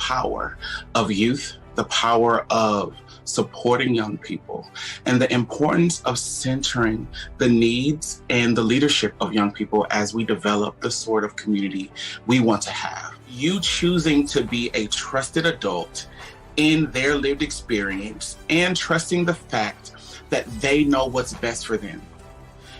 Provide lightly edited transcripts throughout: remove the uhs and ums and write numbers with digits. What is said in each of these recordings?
power of youth, the power of supporting young people, and the importance of centering the needs and the leadership of young people as we develop the sort of community we want to have. You choosing to be a trusted adult in their lived experience and trusting the fact that they know what's best for them.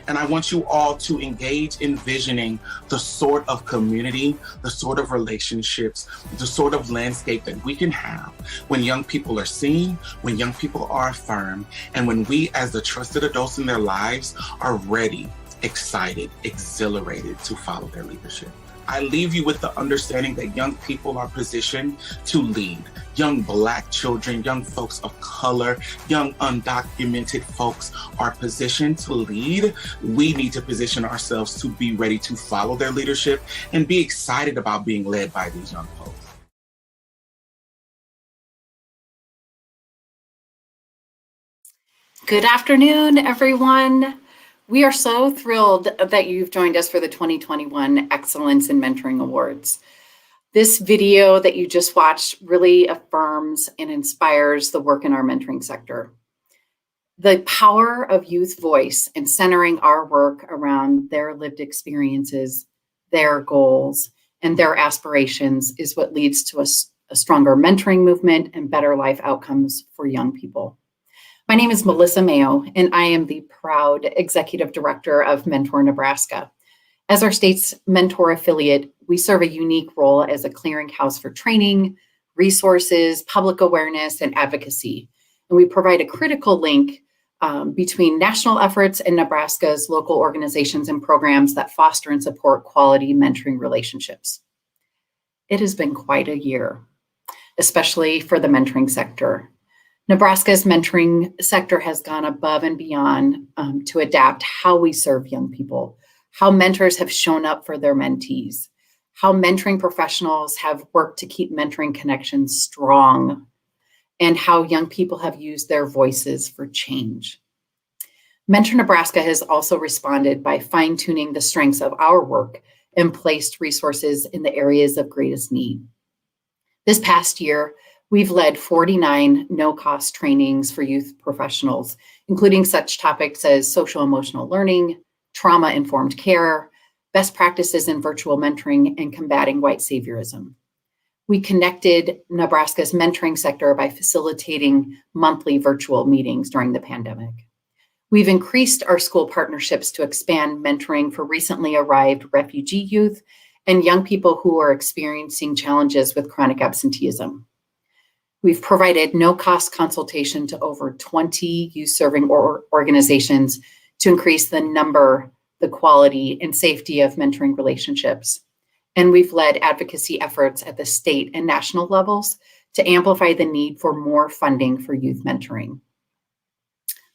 And I want you all to engage in envisioning the sort of community, the sort of relationships, the sort of landscape that we can have when young people are seen, when young people are affirmed, and when we as the trusted adults in their lives are ready, excited, exhilarated to follow their leadership. I leave you with the understanding that young people are positioned to lead. Young Black children, young folks of color, young undocumented folks are positioned to lead. We need to position ourselves to be ready to follow their leadership and be excited about being led by these young folks. Good afternoon, everyone. We are so thrilled that you've joined us for the 2021 Excellence in Mentoring Awards. This video that you just watched really affirms and inspires the work in our mentoring sector. The power of youth voice and centering our work around their lived experiences, their goals, and their aspirations is what leads to a stronger mentoring movement and better life outcomes for young people. My name is Melissa Mayo, and I am the proud Executive Director of MENTOR Nebraska. As our state's mentor affiliate, we serve a unique role as a clearinghouse for training, resources, public awareness, and advocacy. And we provide a critical link between national efforts and Nebraska's local organizations and programs that foster and support quality mentoring relationships. It has been quite a year, especially for the mentoring sector. Nebraska's mentoring sector has gone above and beyond to adapt how we serve young people, how mentors have shown up for their mentees, how mentoring professionals have worked to keep mentoring connections strong, and how young people have used their voices for change. Mentor Nebraska has also responded by fine-tuning the strengths of our work and placed resources in the areas of greatest need. This past year, we've led 49 no-cost trainings for youth professionals, including such topics as social-emotional learning, trauma-informed care, best practices in virtual mentoring, and combating white saviorism. We connected Nebraska's mentoring sector by facilitating monthly virtual meetings during the pandemic. We've increased our school partnerships to expand mentoring for recently arrived refugee youth and young people who are experiencing challenges with chronic absenteeism. We've provided no-cost consultation to over 20 youth-serving organizations to increase the number, the quality, and safety of mentoring relationships. And we've led advocacy efforts at the state and national levels to amplify the need for more funding for youth mentoring.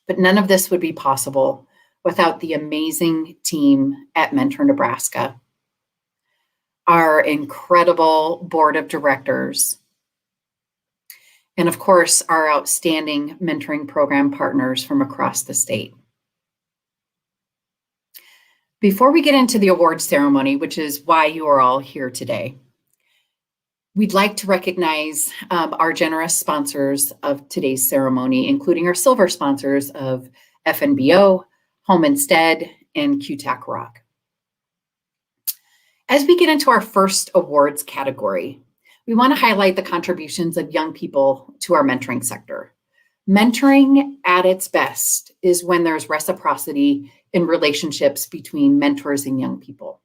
But none of this would be possible without the amazing team at Mentor Nebraska, our incredible board of directors, and of course, our outstanding mentoring program partners from across the state. Before we get into the awards ceremony, which is why you are all here today, we'd like to recognize our generous sponsors of today's ceremony, including our silver sponsors of FNBO, Home Instead, and QTAC Rock. As we get into our first awards category, we want to highlight the contributions of young people to our mentoring sector. Mentoring at its best is when there's reciprocity in relationships between mentors and young people.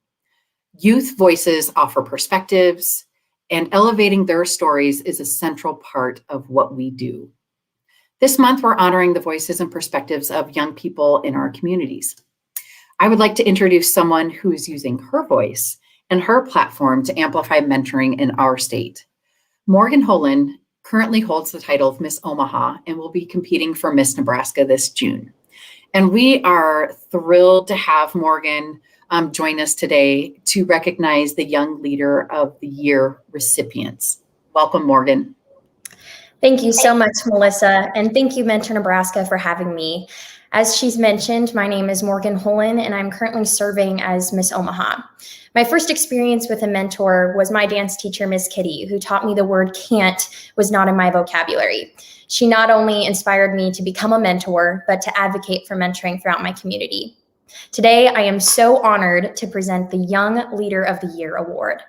Youth voices offer perspectives, and elevating their stories is a central part of what we do. This month, we're honoring the voices and perspectives of young people in our communities. I would like to introduce someone who is using her voice and her platform to amplify mentoring in our state. Morgan Holan currently holds the title of Miss Omaha and will be competing for Miss Nebraska this June. And we are thrilled to have Morgan join us today to recognize the Young Leader of the Year recipients. Welcome, Morgan. Thank you so much, Melissa, and thank you, Mentor Nebraska, for having me. As she's mentioned, my name is Morgan Holland, and I'm currently serving as Miss Omaha. My first experience with a mentor was my dance teacher, Miss Kitty, who taught me the word can't was not in my vocabulary. She not only inspired me to become a mentor, but to advocate for mentoring throughout my community. Today, I am so honored to present the Young Leader of the Year Award.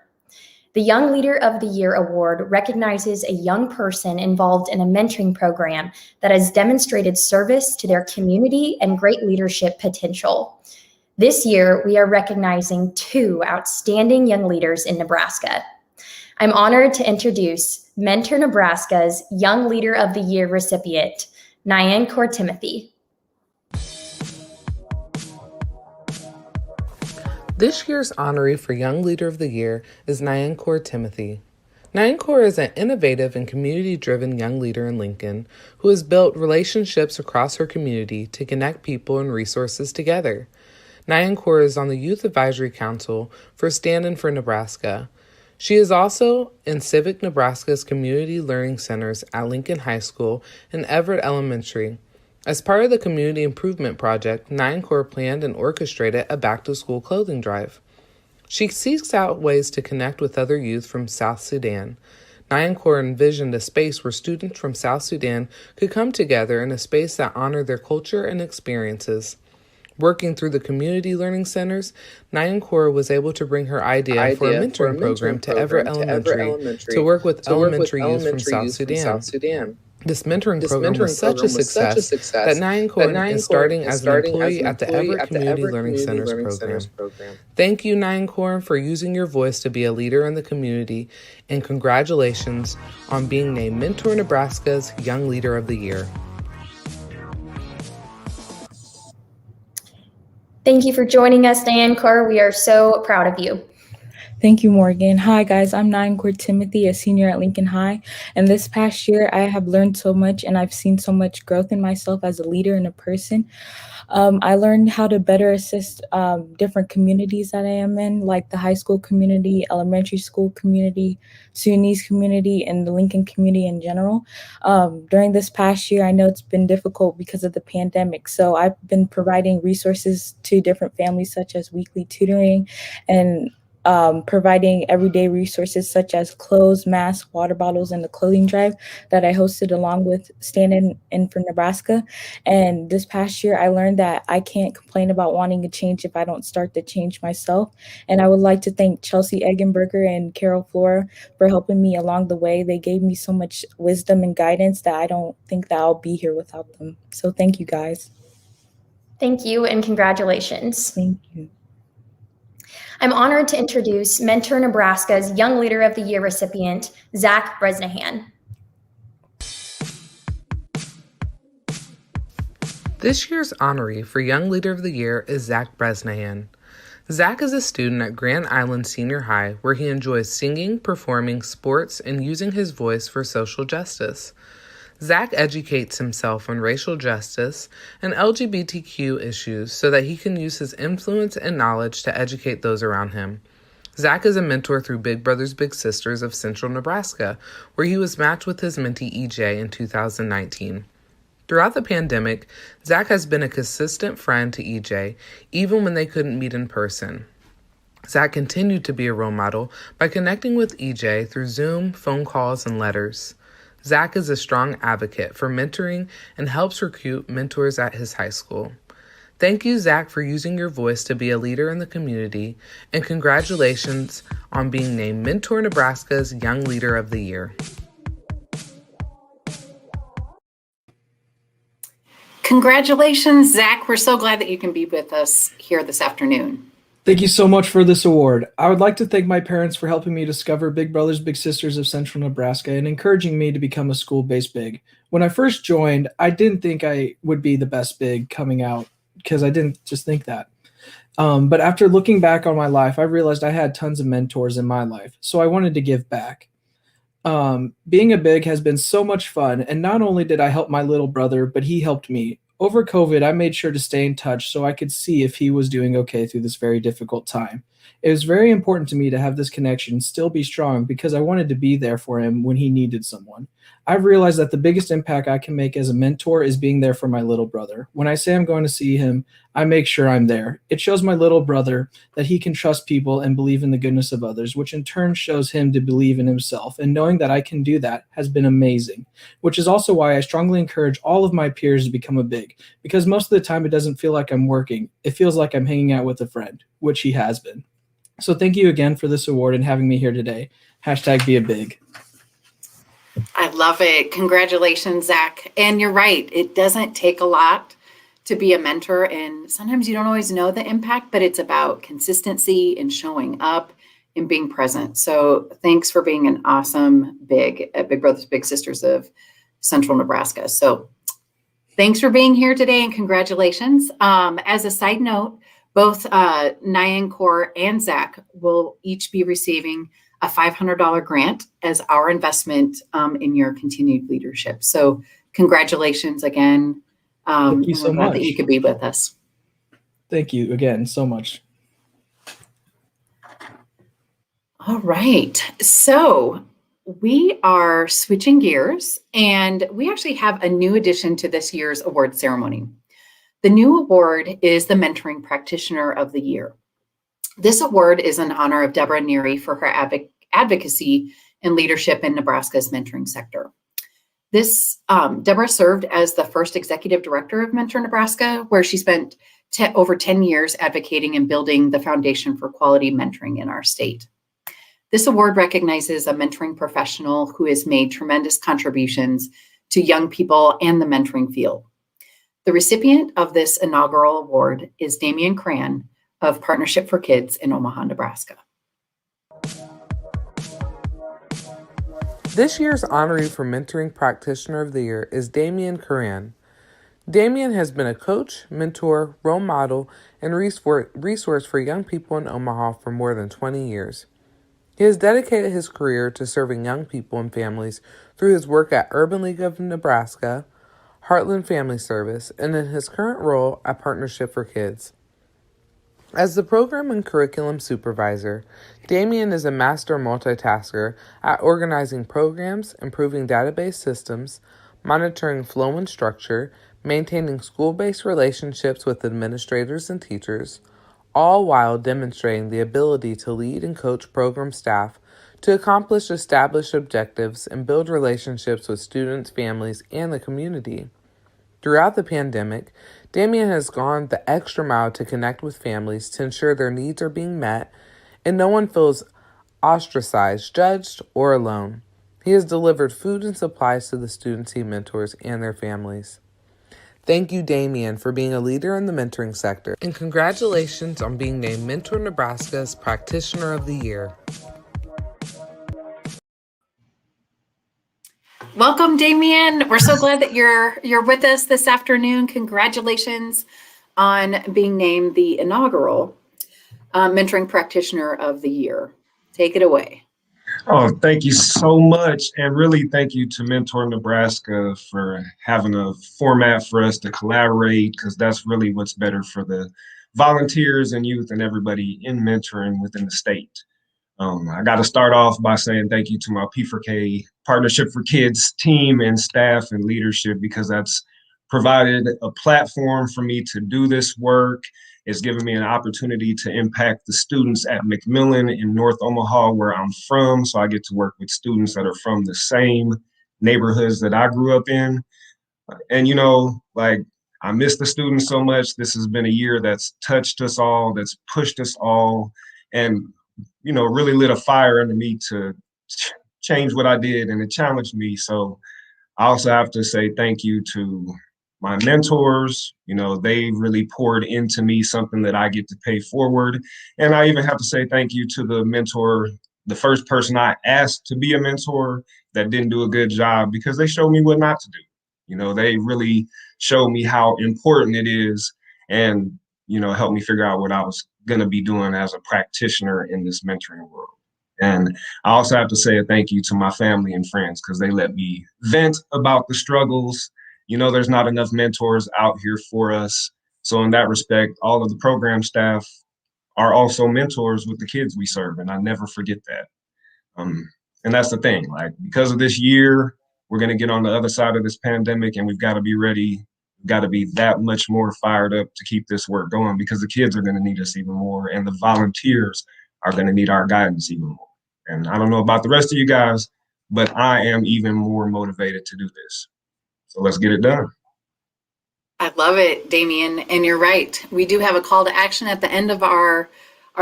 The Young Leader of the Year Award recognizes a young person involved in a mentoring program that has demonstrated service to their community and great leadership potential. This year, we are recognizing 2 outstanding young leaders in Nebraska. I'm honored to introduce MENTOR Nebraska's Young Leader of the Year recipient, Nyankor Timothy. This year's honoree for Young Leader of the Year is Nyankor Timothy. Nyankor is an innovative and community-driven young leader in Lincoln who has built relationships across her community to connect people and resources together. Nyankor is on the Youth Advisory Council for Stand-In for Nebraska. She is also in Civic Nebraska's Community Learning Centers at Lincoln High School and Everett Elementary. As part of the Community Improvement Project, Nyankor planned and orchestrated a back-to-school clothing drive. She seeks out ways to connect with other youth from South Sudan. Nyankor envisioned a space where students from South Sudan could come together in a space that honored their culture and experiences. Working through the community learning centers, Nyankor was able to bring her idea for a mentoring program to Everett Elementary to work with elementary youth from South Sudan. This mentoring program was such a success that Nyankor is starting as an employee at the Everett Community Learning Centers program. Thank you, Nyankor, for using your voice to be a leader in the community, and congratulations on being named Mentor Nebraska's Young Leader of the Year. Thank you for joining us, Nyankor. We are so proud of you. Thank you, Morgan. Hi, guys. I'm Nyankor Timothy, a senior at Lincoln High. And this past year, I have learned so much, and I've seen so much growth in myself as a leader and a person. I learned how to better assist different communities that I am in, like the high school community, elementary school community, Sudanese community, and the Lincoln community in general. During this past year, I know it's been difficult because of the pandemic. So I've been providing resources to different families, such as weekly tutoring and providing everyday resources such as clothes, masks, water bottles, and the clothing drive that I hosted along with Stand-In for Nebraska. And this past year, I learned that I can't complain about wanting to change if I don't start to change myself. And I would like to thank Chelsea Eggenberger and Carol Flora for helping me along the way. They gave me so much wisdom and guidance that I don't think that I'll be here without them. So thank you, guys. Thank you, and congratulations. Thank you. I'm honored to introduce Mentor Nebraska's Young Leader of the Year recipient, Zach Bresnahan. This year's honoree for Young Leader of the Year is Zach Bresnahan. Zach is a student at Grand Island Senior High where he enjoys singing, performing, sports, and using his voice for social justice. Zach educates himself on racial justice and LGBTQ issues so that he can use his influence and knowledge to educate those around him. Zach is a mentor through Big Brothers Big Sisters of Central Nebraska, where he was matched with his mentee EJ in 2019. Throughout the pandemic, Zach has been a consistent friend to EJ, even when they couldn't meet in person. Zach continued to be a role model by connecting with EJ through Zoom, phone calls, and letters. Zach is a strong advocate for mentoring and helps recruit mentors at his high school. Thank you, Zach, for using your voice to be a leader in the community, and congratulations on being named Mentor Nebraska's Young Leader of the Year. Congratulations, Zach. We're so glad that you can be with us here this afternoon. Thank you so much for this award. I would like to thank my parents for helping me discover Big Brothers Big Sisters of Central Nebraska and encouraging me to become a school-based big. When I first joined, I didn't think I would be the best big coming out because I didn't just think that. But after looking back on my life, I realized I had tons of mentors in my life, so I wanted to give back. Being a big has been so much fun, and not only did I help my little brother, but he helped me. Over COVID, I made sure to stay in touch so I could see if he was doing okay through this very difficult time. It was very important to me to have this connection still be strong because I wanted to be there for him when he needed someone. I've realized that the biggest impact I can make as a mentor is being there for my little brother. When I say I'm going to see him, I make sure I'm there. It shows my little brother that he can trust people and believe in the goodness of others, which in turn shows him to believe in himself. And knowing that I can do that has been amazing, which is also why I strongly encourage all of my peers to become a big, because most of the time it doesn't feel like I'm working. It feels like I'm hanging out with a friend, which he has been. So thank you again for this award and having me here today. Hashtag be a big. I love it. Congratulations, Zach. And you're right. It doesn't take a lot to be a mentor. And sometimes you don't always know the impact, but it's about consistency and showing up and being present. So thanks for being an awesome big at Big Brothers Big Sisters of Central Nebraska. So thanks for being here today and congratulations. As a side note, both Nyankor and Zach will each be receiving a $500 grant as our investment in your continued leadership. So congratulations again. Thank you so glad much that you could be with us. Thank you again so much. All right. So we are switching gears and we actually have a new addition to this year's award ceremony. The new award is the Mentoring Practitioner of the Year. This award is in honor of Deborah Neary for her advocacy and leadership in Nebraska's mentoring sector. Deborah served as the first executive director of Mentor Nebraska, where she spent over 10 years advocating and building the foundation for quality mentoring in our state. This award recognizes a mentoring professional who has made tremendous contributions to young people and the mentoring field. The recipient of this inaugural award is Damian Cran of Partnership for Kids in Omaha, Nebraska. This year's honoree for Mentoring Practitioner of the Year is Damian Curran. Damian has been a coach, mentor, role model, and resource for young people in Omaha for more than 20 years. He has dedicated his career to serving young people and families through his work at Urban League of Nebraska, Heartland Family Service, and in his current role at Partnership for Kids. As the program and curriculum supervisor, Damian is a master multitasker at organizing programs, improving database systems, monitoring flow and structure, maintaining school-based relationships with administrators and teachers, all while demonstrating the ability to lead and coach program staff to accomplish established objectives and build relationships with students, families, and the community. Throughout the pandemic, Damian has gone the extra mile to connect with families to ensure their needs are being met and no one feels ostracized, judged, or alone. He has delivered food and supplies to the students he mentors and their families. Thank you, Damian, for being a leader in the mentoring sector, and congratulations on being named Mentor Nebraska's Practitioner of the Year. Welcome, Damian. We're so glad that you're with us this afternoon. Congratulations on being named the inaugural Mentoring Practitioner of the Year. Take it away. Oh, thank you so much. And really thank you to Mentor Nebraska for having a format for us to collaborate, because that's really what's better for the volunteers and youth and everybody in mentoring within the state. I got to start off by saying thank you to my P4K Partnership for Kids team and staff and leadership, because that's provided a platform for me to do this work. It's given me an opportunity to impact the students at McMillan in North Omaha, where I'm from. So I get to work with students that are from the same neighborhoods that I grew up in. And, I miss the students so much. This has been a year that's touched us all, that's pushed us all, and, really lit a fire under me to change what I did, and it challenged me. So I also have to say thank you to my mentors. They really poured into me something that I get to pay forward. And I even have to say thank you to the mentor, the first person I asked to be a mentor that didn't do a good job, because they showed me what not to do. They really showed me how important it is, and, helped me figure out what I was going to be doing as a practitioner in this mentoring world. And I also have to say a thank you to my family and friends, because they let me vent about the struggles. There's not enough mentors out here for us. So in that respect, all of the program staff, are also mentors with the kids we serve. And I never forget that. And that's the thing, like, because of this year, we're going to get on the other side of this pandemic, and we've got to be ready. We've got to be that much more fired up to keep this work going, because the kids are going to need us even more, and the volunteers are going to need our guidance even more. And I don't know about the rest of you guys, but I am even more motivated to do this. So let's get it done. I love it, Damian. And you're right. We do have a call to action at the end of our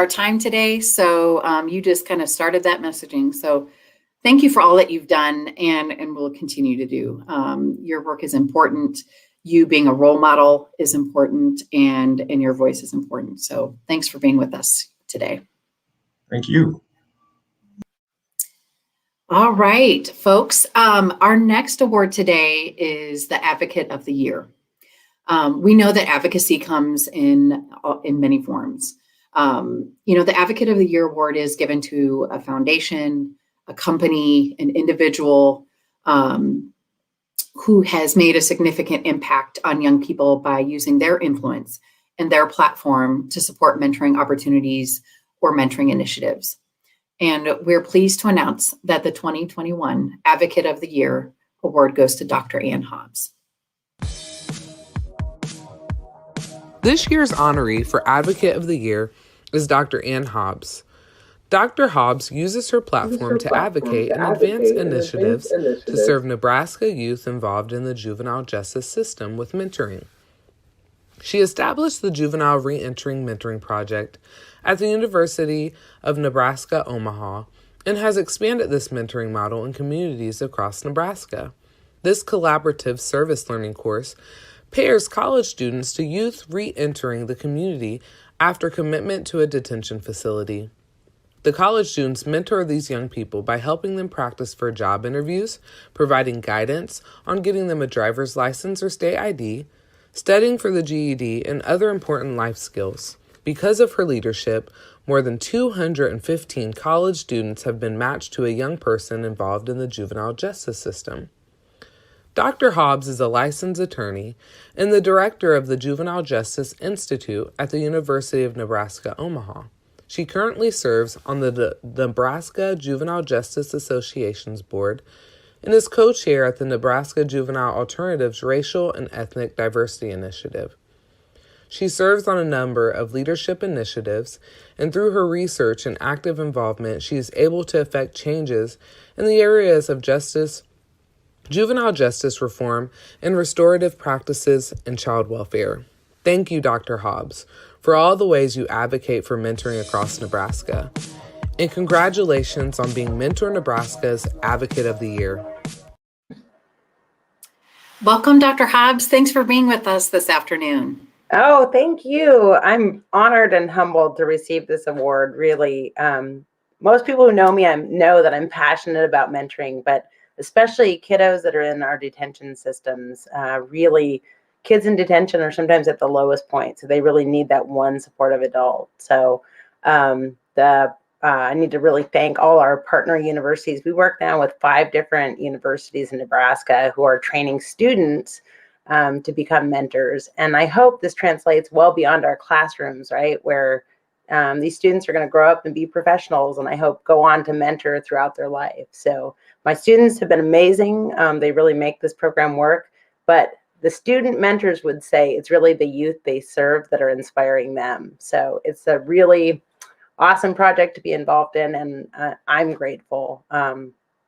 time today. So you just kind of started that messaging. So thank you for all that you've done and will continue to do. Your work is important. You being a role model is important, and your voice is important. So thanks for being with us today. Thank you. All right, folks. Our next award today is the Advocate of the Year. We know that advocacy comes in many forms. The Advocate of the Year award is given to a foundation, a company, an individual who has made a significant impact on young people by using their influence and their platform to support mentoring opportunities or mentoring initiatives. And we're pleased to announce that the 2021 Advocate of the Year award goes to Dr. Ann Hobbs. This year's honoree for Advocate of the Year is Dr. Ann Hobbs. Dr. Hobbs uses her platform to advocate and advance initiatives to serve Nebraska youth involved in the juvenile justice system with mentoring. She established the Juvenile Reentering Mentoring Project at the University of Nebraska, Omaha, and has expanded this mentoring model in communities across Nebraska. This collaborative service learning course pairs college students to youth re-entering the community after commitment to a detention facility. The college students mentor these young people by helping them practice for job interviews, providing guidance on getting them a driver's license or state ID, studying for the GED, and other important life skills. Because of her leadership, more than 215 college students have been matched to a young person involved in the juvenile justice system. Dr. Hobbs is a licensed attorney and the director of the Juvenile Justice Institute at the University of Nebraska, Omaha. She currently serves on the Nebraska Juvenile Justice Association's board and is co-chair at the Nebraska Juvenile Alternatives Racial and Ethnic Diversity Initiative. She serves on a number of leadership initiatives, and through her research and active involvement, she is able to effect changes in the areas of justice, juvenile justice reform, and restorative practices and child welfare. Thank you, Dr. Hobbs, for all the ways you advocate for mentoring across Nebraska. And congratulations on being Mentor Nebraska's Advocate of the Year. Welcome, Dr. Hobbs. Thanks for being with us this afternoon. Oh, thank you. I'm honored and humbled to receive this award, really. Most people who know me know that I'm passionate about mentoring, but especially kiddos that are in our detention systems. Really, kids in detention are sometimes at the lowest point, so they really need that one supportive adult. So I need to really thank all our partner universities. We work now with 5 different universities in Nebraska who are training students to become mentors. And I hope this translates well beyond our classrooms, right? Where these students are going to grow up and be professionals, and I hope go on to mentor throughout their life. So my students have been amazing. They really make this program work. But the student mentors would say it's really the youth they serve that are inspiring them. So it's a really awesome project to be involved in, and I'm grateful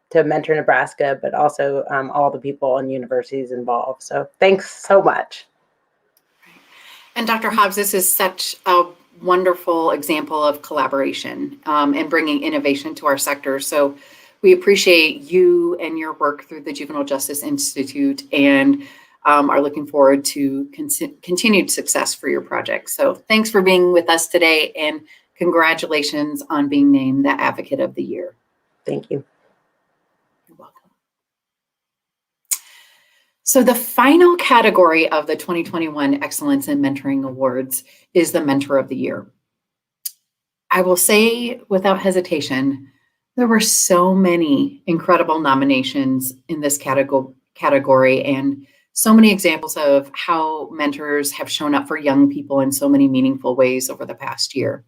to Mentor Nebraska, but also all the people and universities involved. So thanks so much. And Dr. Hobbs, this is such a wonderful example of collaboration and bringing innovation to our sector. So we appreciate you and your work through the Juvenile Justice Institute, and are looking forward to continued success for your project. So thanks for being with us today, and congratulations on being named the Advocate of the Year. Thank you. You're welcome. So the final category of the 2021 Excellence in Mentoring Awards is the Mentor of the Year. I will say without hesitation, there were so many incredible nominations in this category, and so many examples of how mentors have shown up for young people in so many meaningful ways over the past year.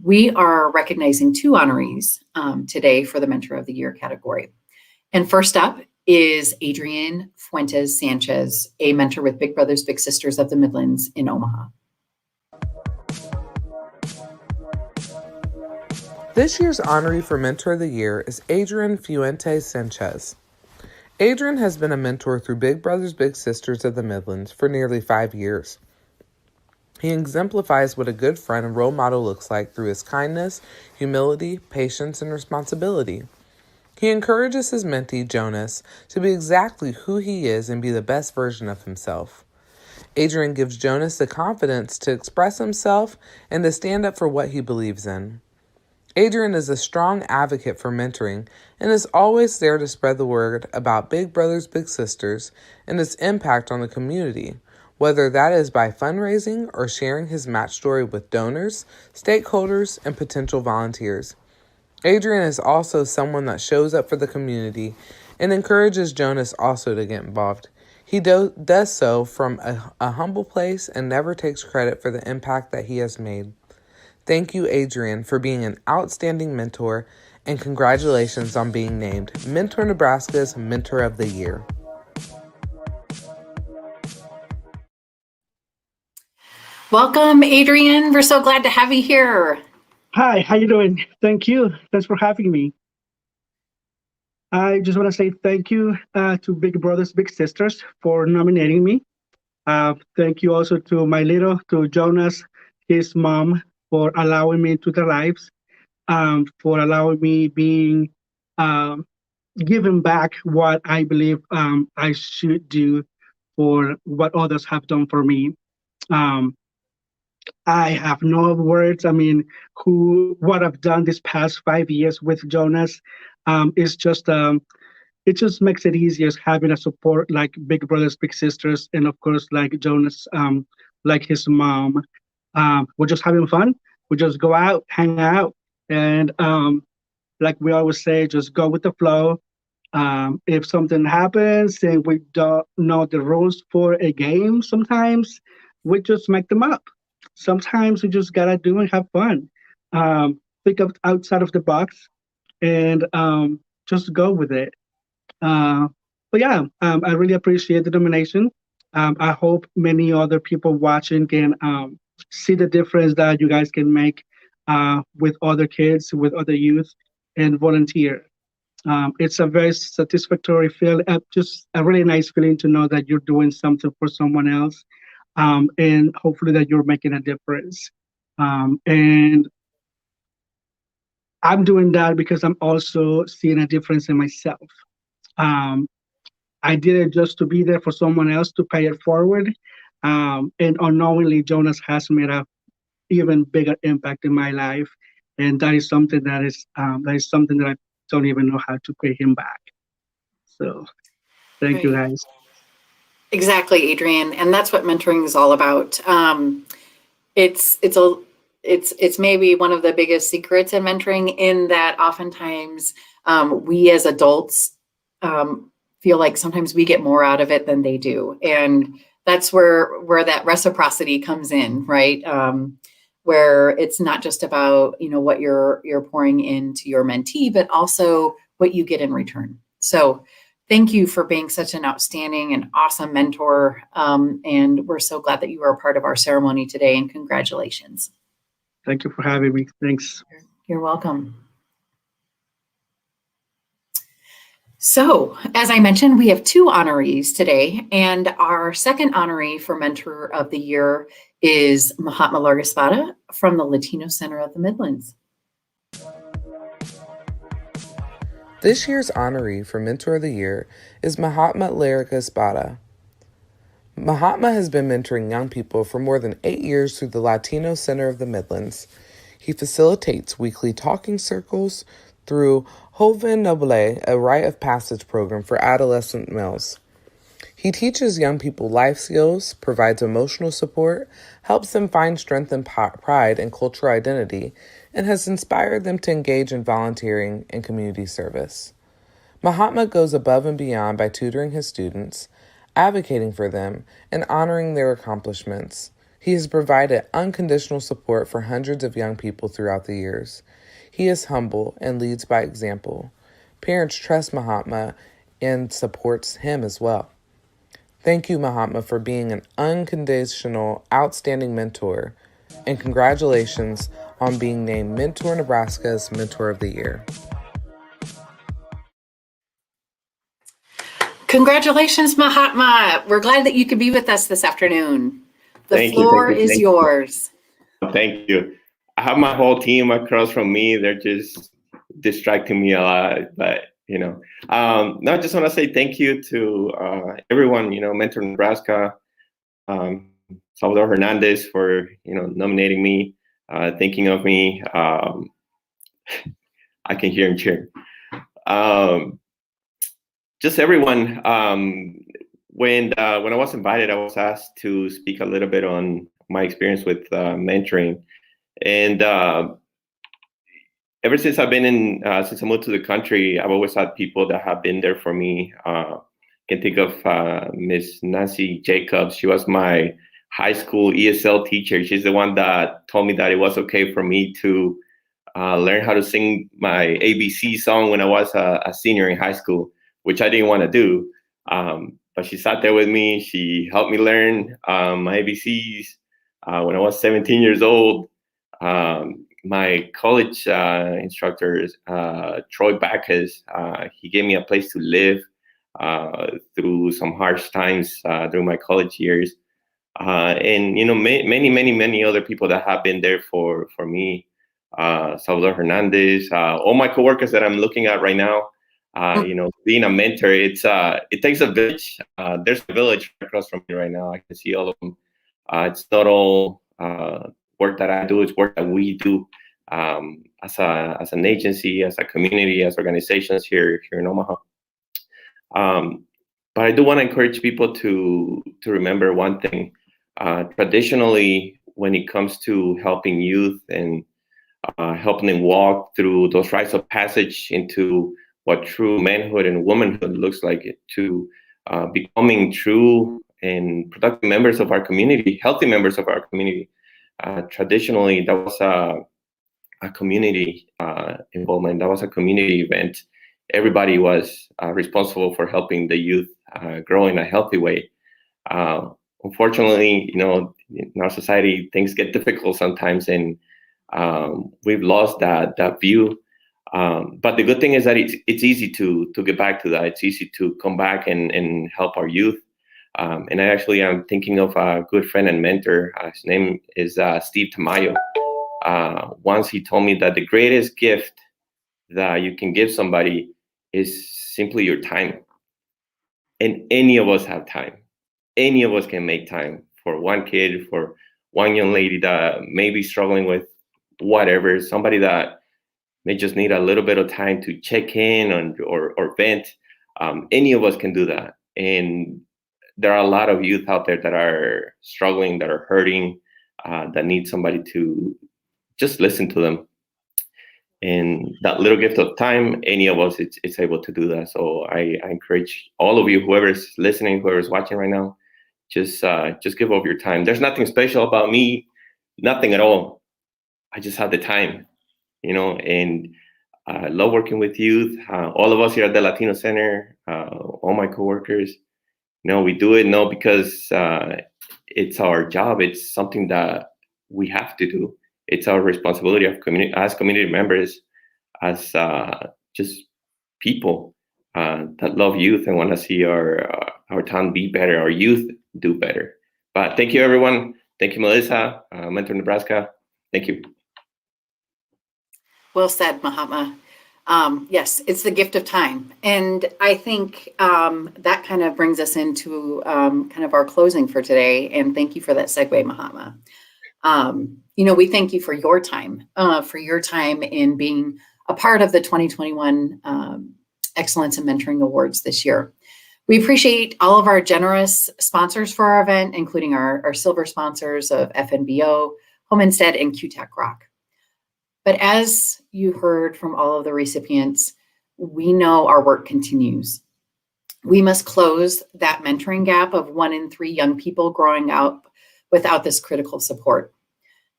We are recognizing 2 honorees today for the Mentor of the Year category. And first up is Adrian Fuentes Sanchez, a mentor with Big Brothers Big Sisters of the Midlands in Omaha. This year's honoree for Mentor of the Year is Adrian Fuentes Sanchez. Adrian has been a mentor through Big Brothers Big Sisters of the Midlands for nearly 5 years. He exemplifies what a good friend and role model looks like through his kindness, humility, patience, and responsibility. He encourages his mentee, Jonas, to be exactly who he is and be the best version of himself. Adrian gives Jonas the confidence to express himself and to stand up for what he believes in. Adrian is a strong advocate for mentoring and is always there to spread the word about Big Brothers Big Sisters and its impact on the community, whether that is by fundraising or sharing his match story with donors, stakeholders, and potential volunteers. Adrian is also someone that shows up for the community and encourages Jonas also to get involved. He does so from a humble place and never takes credit for the impact that he has made. Thank you, Adrian, for being an outstanding mentor, and congratulations on being named Mentor Nebraska's Mentor of the Year. Welcome, Adrian. We're so glad to have you here. Hi, how you doing? Thank you. Thanks for having me. I just want to say thank you to Big Brothers Big Sisters for nominating me. Thank you also to Jonas, his mom, for allowing me into their lives, for allowing me being giving back what I believe I should do for what others have done for me. I have no words. I mean, what I've done this past 5 years with Jonas is just it just makes it easier having a support like Big Brothers Big Sisters, and of course like Jonas, like his mom. We're just having fun. We just go out, hang out, and like we always say, just go with the flow. If something happens and we don't know the rules for a game, sometimes we just make them up. Sometimes we just gotta do and have fun. Think of outside of the box and just go with it. But yeah, I really appreciate the nomination. I hope many other people watching can see the difference that you guys can make with other kids, with other youth, and volunteer. It's a very satisfactory feel, just a really nice feeling to know that you're doing something for someone else, and hopefully that you're making a difference. And I'm doing that because I'm also seeing a difference in myself. I did it just to be there for someone else to pay it forward. And unknowingly, Jonas has made a even bigger impact in my life, and that is something that I don't even know how to pay him back. So, thank you, guys. Exactly, Adrian, and that's what mentoring is all about. It's maybe one of the biggest secrets in mentoring, in that oftentimes we as adults feel like sometimes we get more out of it than they do, and that's where that reciprocity comes in, right? Where it's not just about what you're pouring into your mentee, but also what you get in return. So thank you for being such an outstanding and awesome mentor, and we're so glad that you were a part of our ceremony today, and congratulations. Thank you for having me. Thanks. You're welcome. So, as I mentioned, we have 2 honorees today, and our second honoree for Mentor of the Year is Mahatma Largaspada from the Latino Center of the Midlands. This year's honoree for Mentor of the Year is Mahatma Largaspada. Mahatma has been mentoring young people for more than 8 years through the Latino Center of the Midlands. He facilitates weekly talking circles through Joven Noble, a rite of passage program for adolescent males. He teaches young people life skills, provides emotional support, helps them find strength and pride and cultural identity, and has inspired them to engage in volunteering and community service. Mahatma goes above and beyond by tutoring his students, advocating for them, and honoring their accomplishments. He has provided unconditional support for hundreds of young people throughout the years. He is humble and leads by example. Parents trust Mahatma and supports him as well. Thank you, Mahatma, for being an unconditional, outstanding mentor, and congratulations on being named Mentor Nebraska's Mentor of the Year. Congratulations, Mahatma. We're glad that you could be with us this afternoon. The floor is yours. Thank you. I have my whole team across from me. They're just distracting me a lot, but no, I just want to say thank you to everyone, Mentor Nebraska, Salvador Hernandez for, nominating me, thinking of me. I can hear him cheering. Just everyone. When I was invited, I was asked to speak a little bit on my experience with mentoring, and ever since I've been since I moved to the country, I've always had people that have been there for me. I can think of Miss Nancy Jacobs. She was my high school ESL teacher. She's the one that told me that it was okay for me to learn how to sing my ABC song when I was a senior in high school, which I didn't want to do. But she sat there with me. She helped me learn my ABCs when I was 17 years old. My college instructor, Troy Backus, he gave me a place to live through some harsh times during my college years. And, many other people that have been there for me. Salvador Hernandez, all my coworkers that I'm looking at right now. Being a mentor, it takes a village. There's a village across from me right now. I can see all of them. It's not all work that I do, it's work that we do as an agency, as a community, as organizations here in Omaha. But I do want to encourage people to remember one thing. Traditionally, when it comes to helping youth and helping them walk through those rites of passage into what true manhood and womanhood looks like, to becoming true and productive members of our community, healthy members of our community. Traditionally, that was a community involvement. That was a community event. Everybody was responsible for helping the youth grow in a healthy way. Unfortunately, in our society, things get difficult sometimes, and we've lost that view. But the good thing is that it's easy to get back to that. It's easy to come back and help our youth. And I actually am thinking of a good friend and mentor. His name is Steve Tamayo. Once he told me that the greatest gift that you can give somebody is simply your time. And any of us have time. Any of us can make time for one kid, for one young lady that may be struggling with whatever, somebody that may just need a little bit of time to check in or vent. Any of us can do that. And there are a lot of youth out there that are struggling, that are hurting, that need somebody to just listen to them. And that little gift of time, any of us, it's able to do that. So I encourage all of you, whoever's listening, whoever's watching right now, just give up your time. There's nothing special about me, nothing at all. I just have the time, and I love working with youth. All of us here at the Latino Center, all my coworkers, we do it not because it's our job. It's something that we have to do. It's our responsibility as community members, as just people that love youth and want to see our town be better, our youth do better. But thank you, everyone. Thank you, Melissa, Mentor Nebraska. Thank you. Well said, Mahatma. Yes, it's the gift of time. And I think that kind of brings us into kind of our closing for today. And thank you for that segue, Mahatma. We thank you for your time in being a part of the 2021 Excellence in Mentoring Awards this year. We appreciate all of our generous sponsors for our event, including our silver sponsors of FNBO, Home Instead, and QTech Rock. But as you heard from all of the recipients, we know our work continues. We must close that mentoring gap of 1 in 3 young people growing up without this critical support.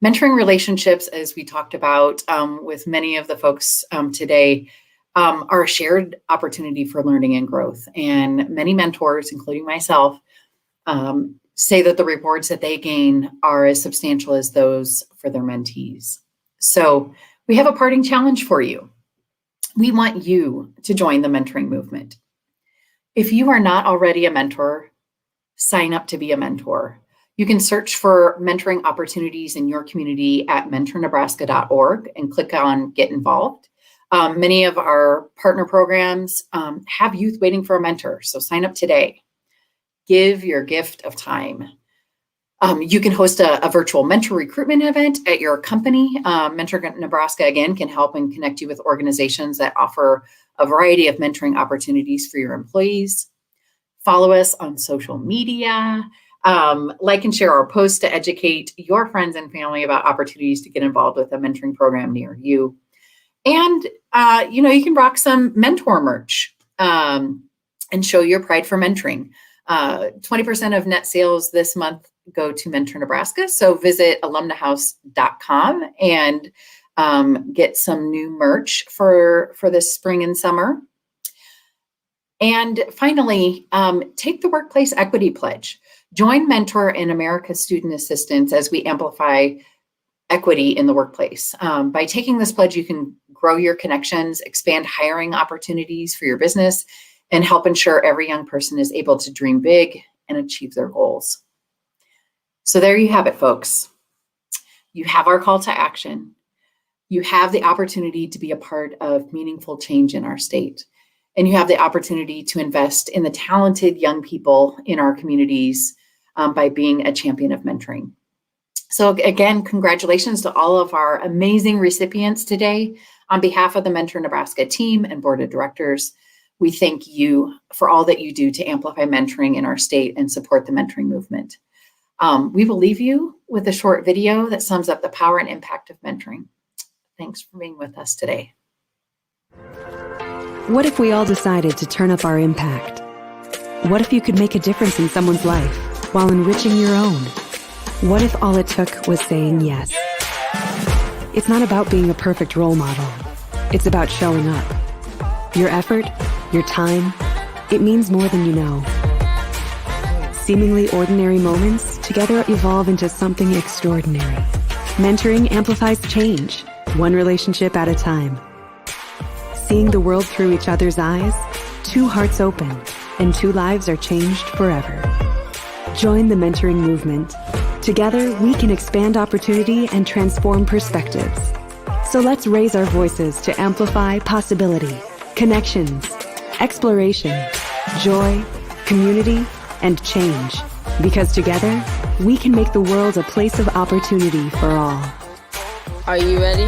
Mentoring relationships, as we talked about with many of the folks today, are a shared opportunity for learning and growth. And many mentors, including myself, say that the rewards that they gain are as substantial as those for their mentees. So we have a parting challenge for you. We want you to join the mentoring movement. If you are not already a mentor, sign up to be a mentor. You can search for mentoring opportunities in your community at mentornebraska.org and click on Get Involved. Many of our partner programs have youth waiting for a mentor, so sign up today. Give your gift of time. You can host a virtual mentor recruitment event at your company. Mentor Nebraska, again, can help and connect you with organizations that offer a variety of mentoring opportunities for your employees. Follow us on social media. Like and share our posts to educate your friends and family about opportunities to get involved with a mentoring program near you. And, you can rock some mentor merch and show your pride for mentoring. 20% of net sales this month go to Mentor Nebraska. So visit alumnahouse.com and get some new merch for this spring and summer. And finally, take the Workplace Equity Pledge. Join Mentor and America's Student Assistance as we amplify equity in the workplace. By taking this pledge, you can grow your connections, expand hiring opportunities for your business, and help ensure every young person is able to dream big and achieve their goals. So there you have it, folks. You have our call to action. You have the opportunity to be a part of meaningful change in our state. And you have the opportunity to invest in the talented young people in our communities by being a champion of mentoring. So again, congratulations to all of our amazing recipients today. On behalf of the Mentor Nebraska team and board of directors, we thank you for all that you do to amplify mentoring in our state and support the mentoring movement. We will leave you with a short video that sums up the power and impact of mentoring. Thanks for being with us today. What if we all decided to turn up our impact? What if you could make a difference in someone's life while enriching your own? What if all it took was saying yes? It's not about being a perfect role model. It's about showing up. Your effort, your time, it means more than you know. Seemingly ordinary moments together evolve into something extraordinary. Mentoring amplifies change, one relationship at a time. Seeing the world through each other's eyes, two hearts open, and two lives are changed forever. Join the mentoring movement. Together, we can expand opportunity and transform perspectives. So let's raise our voices to amplify possibility, connections, exploration, joy, community, and change. Because together, we can make the world a place of opportunity for all. Are you ready?